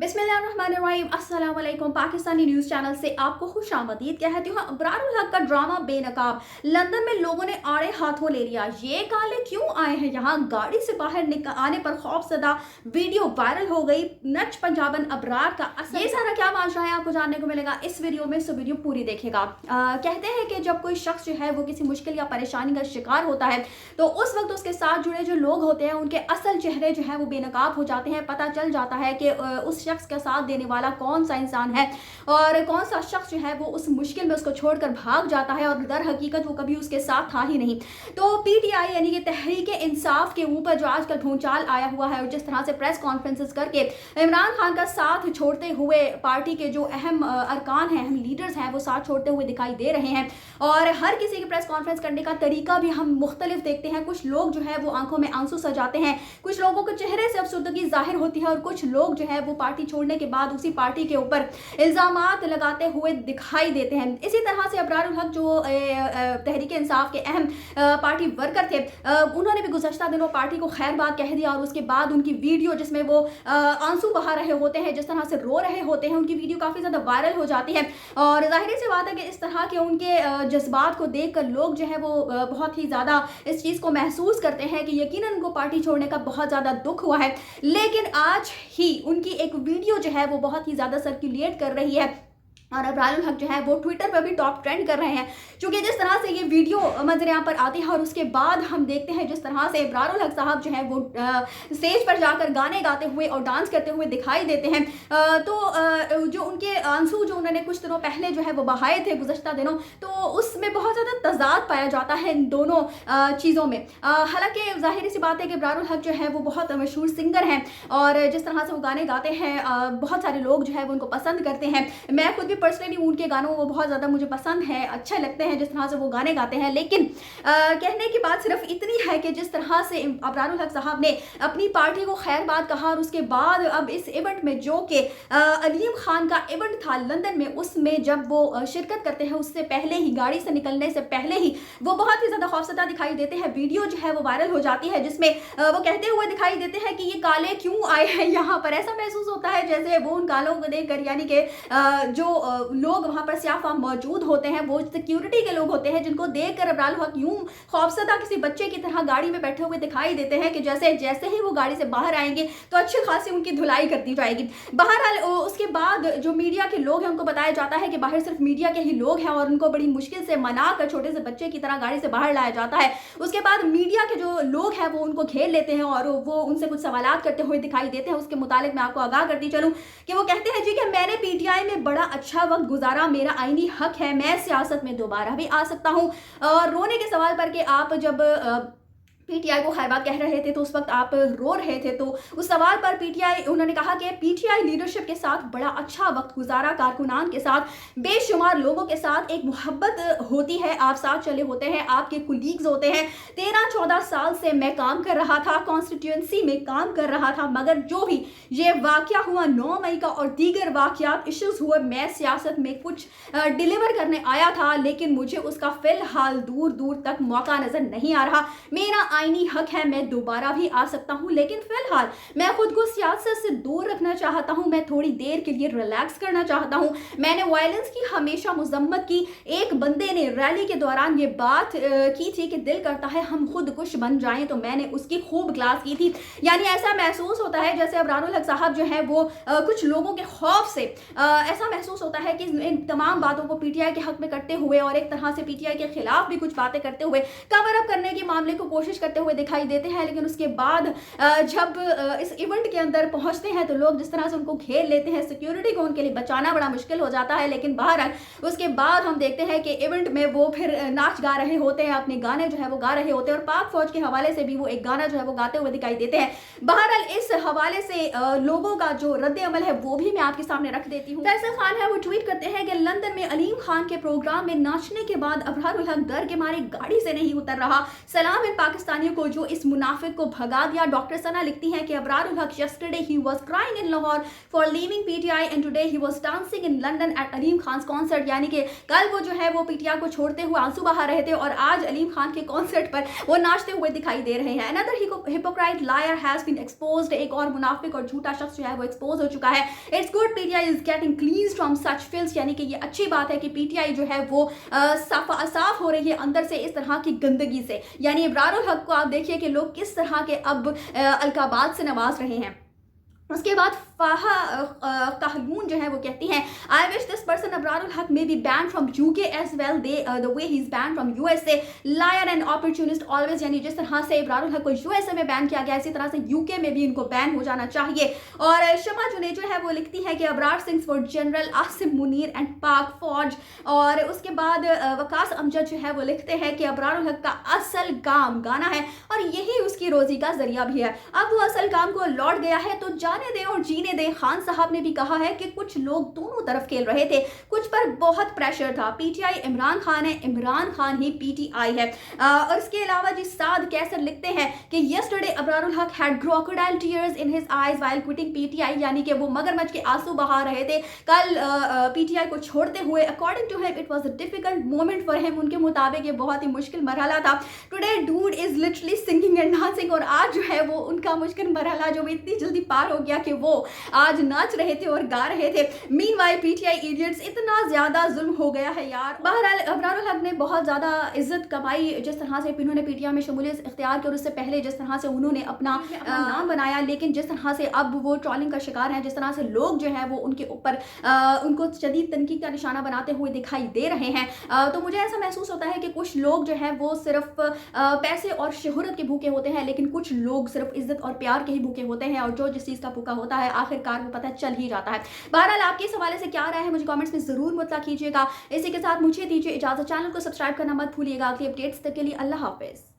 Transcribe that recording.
बिस्मिल्लाहिर्रहमानिर्रहीम अस्सलाम वालेकुम। पाकिस्तानी न्यूज़ चैनल से आपको खुशामदीद कहती हूँ। अबरारुल हक का ड्रामा बेनकाब, लंदन में लोगों ने आड़े हाथों ले लिया। ये काले क्यों आए हैं यहाँ? गाड़ी से बाहर आने पर खौफजदा वीडियो वायरल हो गई। नच पंजाबन अबरार का असर, ये सारा क्या माजरा है आपको जानने को मिलेगा इस वीडियो में, सो वीडियो पूरी देखेगा। कहते हैं कि जब कोई शख्स जो है वो किसी मुश्किल या परेशानी का शिकार होता है तो उस वक्त उसके साथ जुड़े जो लोग होते हैं उनके असल चेहरे जो है वो बेनकाब हो जाते हैं। पता चल जाता है कि उस शख्स का साथ देने वाला कौन सा इंसान है और कौन सा शख्स जो है वो उस मुश्किल में उसको छोड़कर भाग जाता है और दर हकीकत वो कभी उसके साथ था ही नहीं। तो पीटीआई यानी कि तहरीक इंसाफ के ऊपर जो आजकल भूचाल आया हुआ है और जिस तरह से प्रेस कॉन्फ्रेंसेस करके इमरान खान का साथ छोड़ते हुए पार्टी के जो अहम अरकान हैं, अहम लीडर्स हैं, वो साथ छोड़ते हुए दिखाई दे रहे हैं। और हर किसी की प्रेस कॉन्फ्रेंस करने का तरीका भी हम मुख्तलिफ देखते हैं। कुछ लोग जो है वो आंखों में आंसू सजाते हैं, कुछ लोगों के चेहरे से अफसुर्दगी जाहिर होती है और कुछ लोग जो है वो पार्टी छोड़ने के बाद उसी पार्टी के ऊपर इल्जामात लगाते हुए दिखाई देते हैं। इसी तरह से अबरारुल हक जो तहरीक इंसाफ के अहम पार्टी वर्कर थे, उन्होंने भी गुज़श्ता दिनों पार्टी को खैर बात कह दिया और उसके बाद उनकी वीडियो जिसमें वो आंसू बहा रहे होते हैं, जिस तरह से रो रहे होते हैं, उनकी वीडियो काफ़ी ज़्यादा वायरल हो जाती है। और जाहिर सी बात है कि इस तरह के उनके जज्बात को देख कर लोग जो है वो बहुत ही ज़्यादा इस चीज़ को महसूस करते हैं कि यकीनन उनको पार्टी छोड़ने का बहुत ज़्यादा दुख हुआ है। लेकिन आज ही उनकी एक वीडियो जो है वो बहुत ही ज़्यादा सर्कुलेट कर रही है और अबरारुल हक जो है वो ट्विटर पर भी टॉप ट्रेंड कर रहे हैं। क्योंकि जिस तरह से ये वीडियो मंजर यहाँ पर आती है और उसके बाद हम देखते हैं जिस तरह से अबरारुल हक साहब जो है वो स्टेज पर जाकर गाने गाते हुए और डांस करते हुए दिखाई देते हैं। तो जो उनके आंसू जो उन्होंने कुछ दिनों पहले जो है वो बहाए थे गुज़श्ता दिनों, तो उसमें बहुत ज़्यादा तजाद पाया जाता है इन दोनों चीज़ों में। हालांकि जाहिर सी बात है कि अबरारुल हक जो है वो बहुत मशहूर सिंगर हैं और जिस तरह से वो गाने गाते हैं बहुत सारे लोग जो है वो उनको पसंद करते हैं। मैं खुद भी पर्सनली उनके गानों वो बहुत ज़्यादा मुझे पसंद है, अच्छे लगते हैं जिस तरह से वो गाने गाते हैं। लेकिन कहने की बात सिर्फ इतनी है कि जिस तरह से अबरारुल हक साहब ने अपनी पार्टी को खैर बात कहा और उसके बाद अब इस इवेंट में जो कि अलीम खान का इवेंट था लंदन में, उसमें जब वो शिरकत करते हैं उससे पहले ही, गाड़ी से निकलने से पहले ही वो बहुत ही ज़्यादा खौफजदा दिखाई देते हैं। वीडियो जो है वो वायरल हो जाती है जिसमें वो कहते हुए दिखाई देते हैं कि ये काले क्यों आए हैं यहाँ पर। ऐसा महसूस होता है जैसे वो उन कालों को देखकर, यानी कि जो लोग वहां पर स्याफा मौजूद होते हैं वो सिक्योरिटी के लोग होते हैं, जिनको देखकर अबरारुल हक यूं खौफसदा किसी बच्चे की तरह गाड़ी में बैठे हुए दिखाई देते हैं कि जैसे ही वो गाड़ी से बाहर आएंगे तो अच्छी खासी उनकी धुलाई कर दी जाएगी। बहरहाल उसके बाद जो मीडिया के लोग हैं उनको बताया जाता है कि बाहर सिर्फ मीडिया के ही लोग हैं और उनको बड़ी मुश्किल से मना कर छोटे से बच्चे की तरह गाड़ी से बाहर लाया जाता है। उसके बाद मीडिया के जो लोग हैं वो उनको घेर लेते हैं और वो उनसे कुछ सवाल करते हुए दिखाई देते हैं। उसके मुतालिक मैं आपको आगाह करती चलूँ कि वो कहते हैं जी कि मैंने पीटीआई में बड़ा अच्छा वक्त गुजारा, मेरा आईनी हक है, मैं सियासत में दोबारा भी आ सकता हूं। और रोने के सवाल पर कि आप जब पीटीआई को खैर बात कह रहे थे तो उस वक्त आप रो रहे थे, तो उस सवाल पर पीटीआई उन्होंने कहा कि पीटीआई लीडरशिप के साथ बड़ा अच्छा वक्त गुजारा, कारकुनान के साथ, बेशुमार लोगों के साथ एक मोहब्बत होती है, आप साथ चले होते हैं, आपके कुलीग्स होते हैं। 13-14 साल से मैं काम कर रहा था, कॉन्स्टिट्यूंसी में काम कर रहा था, मगर जो भी ये वाकया हुआ 9 मई का और दीगर वाकयात इश्यूज हुए, मैं सियासत में कुछ डिलीवर करने आया था लेकिन मुझे उसका फिलहाल दूर दूर तक मौका नजर नहीं आ रहा। मेरा आईनी हक है, मैं दोबारा भी आ सकता हूं, लेकिन फिलहाल मैं खुद को सियासत से दूर रखना चाहता हूं, मैं थोड़ी देर के लिए रिलैक्स करना चाहता हूं। मैंने वायलेंस की हमेशा मजम्मत की। एक बंदे ने रैली के दौरान ये बात की थी कि दिल करता है हम खुद कुछ बन जाएं, तो मैंने उसकी खूब क्लास की थी। यानी ऐसा महसूस होता है जैसे अबरारुल हक साहब जो है वो कुछ लोगों के खौफ से ऐसा महसूस होता है कि इन तमाम बातों को पीटीआई के हक में करते हुए और एक तरह से पीटीआई के खिलाफ भी कुछ बातें करते हुए कवर अप करने के मामले को कोशिश करते हुए दिखाई देते हैं। लेकिन उसके बाद जब इस इवेंट के अंदर पहुंचते हैं तो लोग जिस तरह से उनको घेर लेते हैं, सिक्योरिटी को उनके लिए बचाना बड़ा मुश्किल हो जाता है। लेकिन बहरहाल उसके बाद हम देखते हैं कि इवेंट में वो फिर नाच गा रहे होते हैं, अपने गाने जो है वो गा रहे होते हैं और पाक फौज के हवाले से भी वो एक गाना जो है वो गाते हुए दिखाई देते हैं। बहरहाल इस हवाले से लोगों का जो रद्द अमल है वो भी मैं आपके सामने रख देती हूँ। फैसल खान है वो ट्वीट करते हैं कि लंदन में अलीम खान के प्रोग्राम में नाचने के बाद अबरारुल हक डर के मारे गाड़ी से नहीं उतर रहा। सलाम इन पाकिस्तान पाकिस्तानियों को जो इस मुनाफिक को भगा दिया। डॉक्टर सना लिखती हैं कि Abrarul Haq yesterday he was crying in Lahore for leaving PTI and today he was dancing in London at Aleem Khan concert. यानी कि कल वो जो है वो पीटीआई को छोड़ते हुए आंसू बहा रहे थे और आज अलीम खान के कॉन्सर्ट पर वो नाचते हुए दिखाई दे रहे हैं। Another hypocrite liar has been exposed. एक और मुनाफिक और झूठा शख्स जो है वो एक्सपोज हो चुका है। It's good PTI is getting cleansed from such filth. यानी कि ये अच्छी बात है कि पीटीआई जो है वो साफ हो रही है अंदर से इस तरह की गंदगी से। यानी इब्रारुल हक को आप देखिए कि लोग किस तरह के अब अलकाबात से नवाज रहे हैं। उसके बाद फाहा कहलून जो है वो कहती हैं I wish this person Abrarul Haq may be ban from UK as well the way he is ban from USA liar and opportunist always. यानी जिस तरह से इब्रारुल हक को यूएसए में बैन किया गया इसी तरह से यूके में भी इनको बैन हो जाना चाहिए। और शमा जुनेद जो है वो लिखती है कि Abrar Singh for general Asim Munir and पाक फौज। और उसके बाद वकास अमजद जो है वो लिखते हैं कि अबरारुल हक का असल काम गाना है और यही उसकी रोजी का जरिया भी है। अब वो असल काम को लौट गया है तो जाने दें और जीने दें। खान साहब ने भी कहा है कि कुछ लोग दोनों तरफ खेल रहे थे, कुछ पर बहुत प्रेशर था। पीटीआई इमरान खान है, इमरान खान ही पीटीआई है। और इसके अलावा जी साद कैसर लिखते हैं कि यस्टरडे अबरारुल हक had crocodile tears in his eyes while quitting PTI. यानी कि वो मगरमच्छ के आंसू बहा रहे थे कल पीटीआई को छोड़ते हुए। According to him it was a difficult moment for him. उनके मुताबिक ये बहुत ही मुश्किल मरहला था। Today dude is literally singing and dancing. और आज जो है वो उनका मुश्किल मरहला जो इतनी जल्दी पार हो गया कि वो आज नाच रहे थे और गा रहे थे। मीनवाइल पीटीआई इडियट्स, इतना ज्यादा जुल्म हो गया है यार। बहरहाल अबरारुल हक ने बहुत ज्यादा इज्जत कमाई जिस तरह से उन्होंने पीटीआई में शमूलियत इख्तियार की और उससे पहले जिस तरह से उन्होंने अपना नाम बनाया। लेकिन जिस तरह से अब वो ट्रोलिंग का शिकार हैं, जिस तरह से लोग जो है वो उनके ऊपर उनको शदीद तनकीद का निशाना बनाते हुए दिखाई दे रहे हैं, तो मुझे ऐसा महसूस होता है कि कुछ लोग जो है वो सिर्फ पैसे और शोहरत के भूखे होते हैं, लेकिन कुछ लोग सिर्फ इज्जत और प्यार के ही भूखे होते हैं। और जो जिस चीज़ का भूखा होता है आखिरकार वो पता चल ही जाता है। बहरहाल आपके इस हवाले से क्या राय है मुझे कमेंट्स में जरूर मुतला कीजिएगा। इसी के साथ मुझे दीजिए इजाजत। चैनल को सब्सक्राइब करना मत भूलिएगा। अगली अपडेट्स तक के लिए अल्लाह हाफिज।